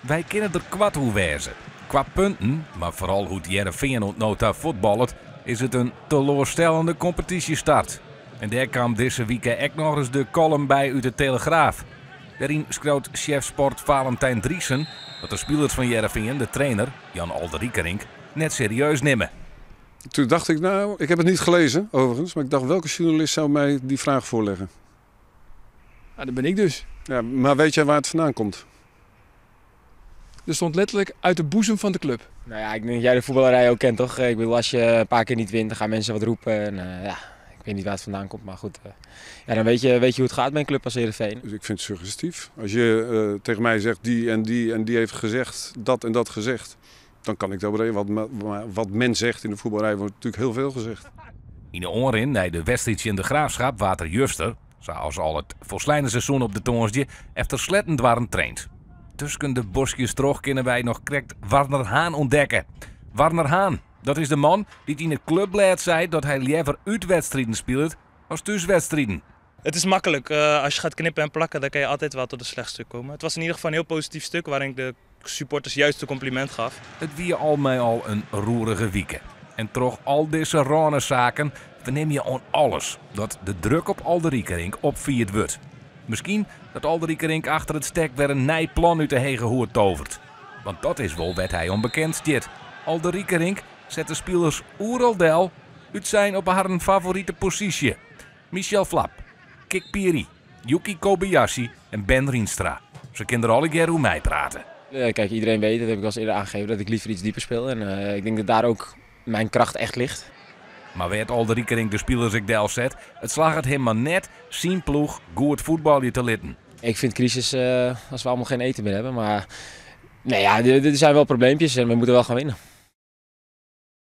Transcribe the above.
Wij kennen er kwart hoe wezen. Qua punten, maar vooral hoe het Heerenveen ontnota voetballert, is het een teleurstellende competitiestart. En daar kwam deze week ook nog eens de column bij uit de Telegraaf. Daarin schreeuwt chef sport Valentijn Driessen dat de spelers van Heerenveen, de trainer, Jan Olderiekerink, net serieus nemen. Toen dacht ik, nou, ik heb het niet gelezen overigens, maar ik dacht, welke journalist zou mij die vraag voorleggen? Nou, dat ben ik dus. Ja, maar weet jij waar het vandaan komt? Er stond letterlijk uit de boezem van de club. Nou ja, ik denk dat jij de voetballerij ook kent, toch? Ik bedoel, als je een paar keer niet wint, dan gaan mensen wat roepen. En, ja, ik weet niet waar het vandaan komt, maar goed. Ja, dan weet je hoe het gaat bij een club als Heerenveen. Dus ik vind het suggestief. Als je tegen mij zegt, die en die heeft gezegd, dat en dat gezegd, dan kan ik daarover reden. Wat men zegt in de voetballerij wordt natuurlijk heel veel gezegd. In de oren, nee, de wedstrijd in de Graafschap, Water Juster, zoals al het volslijne seizoen op de tongensje, efter slettend waren traint. Tussen de bosjes terug kunnen wij nog correct Warner Haan ontdekken. Warner Haan, dat is de man die in het clubblad zei dat hij liever uitwedstrijden speelt als thuiswedstrijden. Het is makkelijk. Als je gaat knippen en plakken, dan kan je altijd wel tot een slecht stuk komen. Het was in ieder geval een heel positief stuk waarin ik de supporters juist een compliment gaf. Het wie al mij al een roerige week. En toch al deze ranenzaken verneem je aan alles dat de druk op Olderiekerink opvierd wordt. Misschien dat Olderiekerink achter het stek weer een nij plan uit de hege hoer tovert. Want dat is wel wat hij onbekend stiert. Olderiekerink zet de spelers Oeraldel uit zijn op haar favoriete positie. Michel Flap, Kik Piri, Yuki Kobayashi en Ben Rienstra. Ze kunnen er alle keer hoe mij praten. Kijk, iedereen weet, dat heb ik al eens eerder aangegeven, dat ik liever iets dieper speel. En ik denk dat daar ook mijn kracht echt ligt. Maar werd Olderiekerink de spelers ik del zet, het slag het hem maar net zien ploeg goed voetballen te litten. Ik vind crisis als we allemaal geen eten meer hebben, maar nee, ja, er zijn wel probleempjes en we moeten wel gaan winnen.